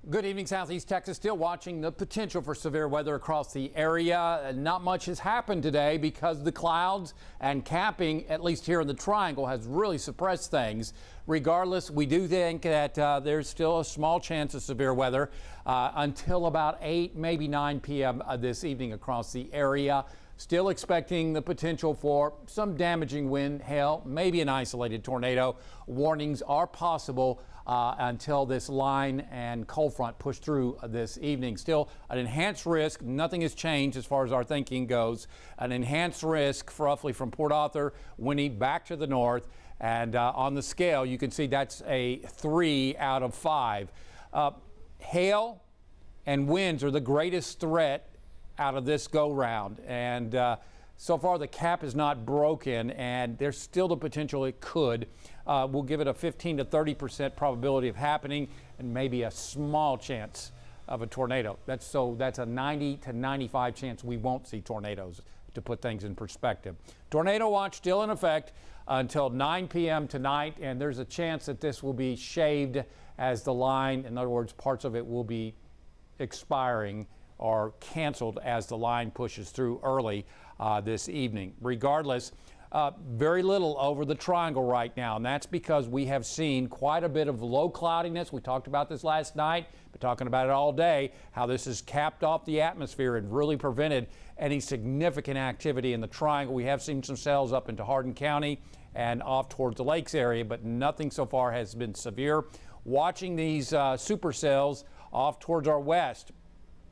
Good evening, Southeast Texas. Still watching the potential for severe weather across the area. Not much has happened today because the clouds and capping, at least here in the Triangle, has really suppressed things. Regardless, we do think that there's still a small chance of severe weather until about 8, maybe 9 p.m. This evening across the area. Still expecting the potential for some damaging wind, hail, maybe an isolated tornado. Warnings are possible until this line and cold front push through this evening. Still an enhanced risk. Nothing has changed as far as our thinking goes. An enhanced risk roughly from Port Arthur, Winnie back to the north. And on the scale, you can see that's a 3 out of 5. Hail and winds are the greatest threat out of this go round, and so far the cap is not broken, and there's still the potential it could. We'll give it a 15 to 30% probability of happening, and maybe a small chance of a tornado. That's a 90 to 95 chance we won't see tornadoes, to put things in perspective. Tornado watch still in effect until 9 p.m. tonight, and there's a chance that this will be shaved as the line, in other words, parts of it will be expiring or canceled as the line pushes through early this evening. Regardless, very little over the Triangle right now, and that's because we have seen quite a bit of low cloudiness. We talked about this last night, been talking about it all day, how this has capped off the atmosphere and really prevented any significant activity in the Triangle. We have seen some cells up into Hardin County and off towards the lakes area, but nothing so far has been severe. Watching these supercells off towards our west,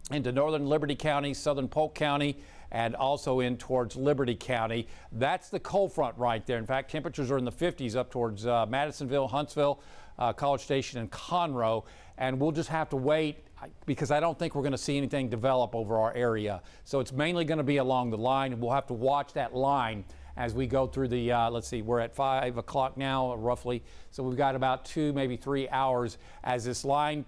into northern Liberty County, southern Polk County, and also in towards Liberty County. That's the cold front right there. In fact, temperatures are in the 50s up towards Madisonville, Huntsville, College Station, and Conroe. And we'll just have to wait because I don't think we're going to see anything develop over our area. So it's mainly going to be along the line, and we'll have to watch that line as we go through the, let's see, we're at 5 o'clock now, roughly. So we've got about 2, maybe 3 hours as this line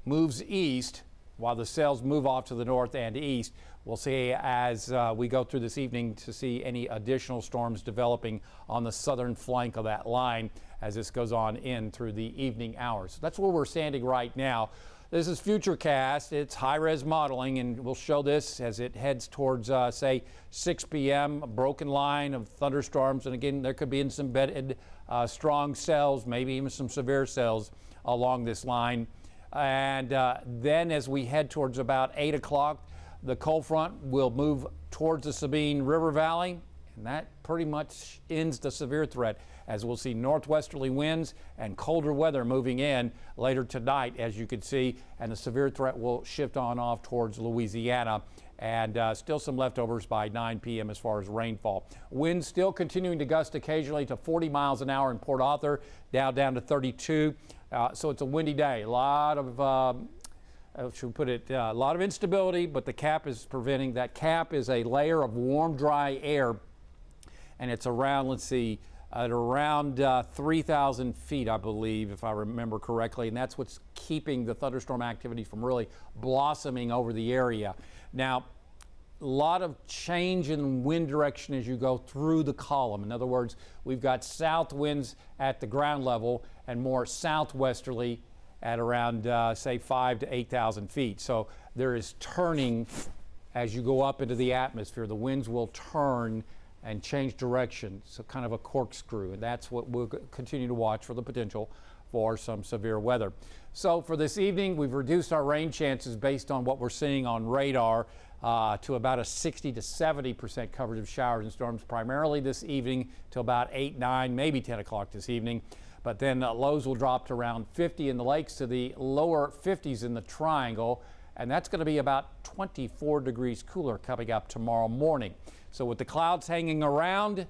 moves east, while the cells move off to the north and east. We'll see as we go through this evening to see any additional storms developing on the southern flank of that line as this goes on in through the evening hours. So that's where we're standing right now. This is Futurecast. It's high-res modeling, and we'll show this as it heads towards, say, 6 p.m., a broken line of thunderstorms. And again, there could be some embedded strong cells, maybe even some severe cells along this line. And then as we head towards about 8 o'clock, the cold front will move towards the Sabine River Valley, and that pretty much ends the severe threat, as we'll see northwesterly winds and colder weather moving in later tonight, as you can see, and the severe threat will shift on off towards Louisiana. And still some leftovers by 9 p.m. as far as rainfall. Winds still continuing to gust occasionally to 40 miles an hour in Port Arthur, down to 32. So it's a windy day. A lot of, should we put it, a lot of instability, but the cap is preventing. That cap is a layer of warm, dry air, and it's around, let's see, at around 3,000 feet, I believe, if I remember correctly, and that's what's keeping the thunderstorm activity from really blossoming over the area. Now, a lot of change in wind direction as you go through the column. In other words, we've got south winds at the ground level and more southwesterly at around, say, 5,000 to 8,000 feet. So there is turning as you go up into the atmosphere. The winds will turn and change direction, so kind of a corkscrew, and that's what we'll continue to watch for the potential for some severe weather. So for this evening, we've reduced our rain chances based on what we're seeing on radar to about a 60 to 70% coverage of showers and storms, primarily this evening to about 8, 9, maybe 10 o'clock this evening. But then lows will drop to around 50 in the lakes to the lower 50s in the Triangle, and that's going to be about 24 degrees cooler coming up tomorrow morning. So with the clouds hanging around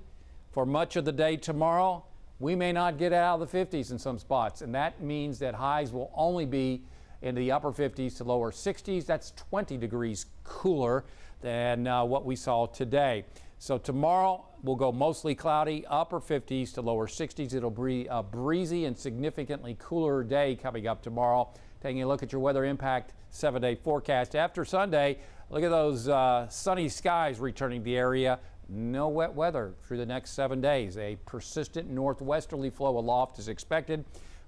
for much of the day tomorrow, we may not get out of the 50s in some spots, and that means that highs will only be in the upper 50s to lower 60s. That's 20 degrees cooler than what we saw today. So tomorrow will go mostly cloudy, upper 50s to lower 60s. It'll be a breezy and significantly cooler day coming up tomorrow. Taking a look at your weather impact 7-day forecast. After Sunday, look at those sunny skies returning to the area. No wet weather through the next 7 days. A persistent northwesterly flow aloft is expected.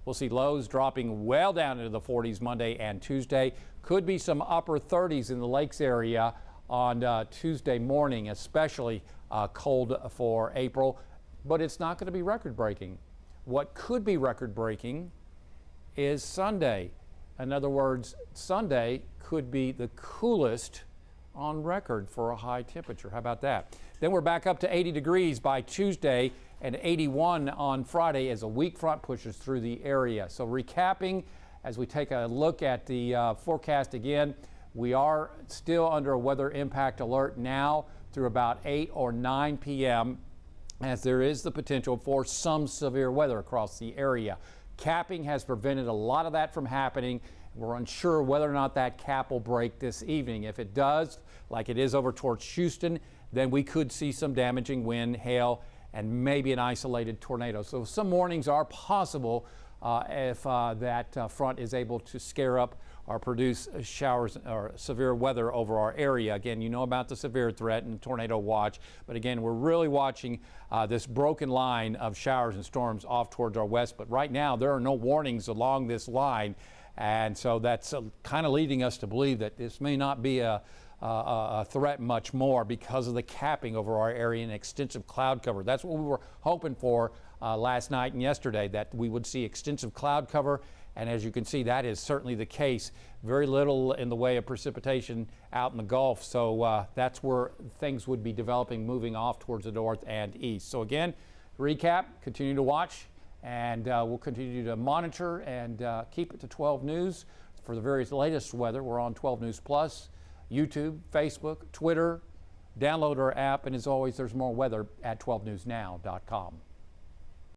We'll see lows dropping well down into the 40s Monday and Tuesday. Could be some upper 30s in the lakes area on Tuesday morning, especially cold for April, but it's not going to be record breaking. What could be record breaking is Sunday. In other words, Sunday could be the coolest on record for a high temperature. How about that? Then we're back up to 80 degrees by Tuesday and 81 on Friday as a weak front pushes through the area. So recapping, as we take a look at the forecast again, we are still under a weather impact alert now through about 8 or 9 p.m. as there is the potential for some severe weather across the area. Capping has prevented a lot of that from happening. We're unsure whether or not that cap will break this evening. If it does, like it is over towards Houston, then we could see some damaging wind, hail, and maybe an isolated tornado. So some warnings are possible if that front is able to scare up or produce showers or severe weather over our area. Again, you know about the severe threat and tornado watch, but again, we're really watching this broken line of showers and storms off towards our west. But right now, there are no warnings along this line, and so that's kind of leading us to believe that this may not be a threat much more because of the capping over our area and extensive cloud cover. That's what we were hoping for last night and yesterday, that we would see extensive cloud cover. And as you can see, that is certainly the case. Very little in the way of precipitation out in the Gulf. So that's where things would be developing, moving off towards the north and east. So again, recap, continue to watch, and we'll continue to monitor and keep it to 12 News for the various latest weather. We're on 12 News Plus, YouTube, Facebook, Twitter. Download our app, and as always, there's more weather at 12newsnow.com.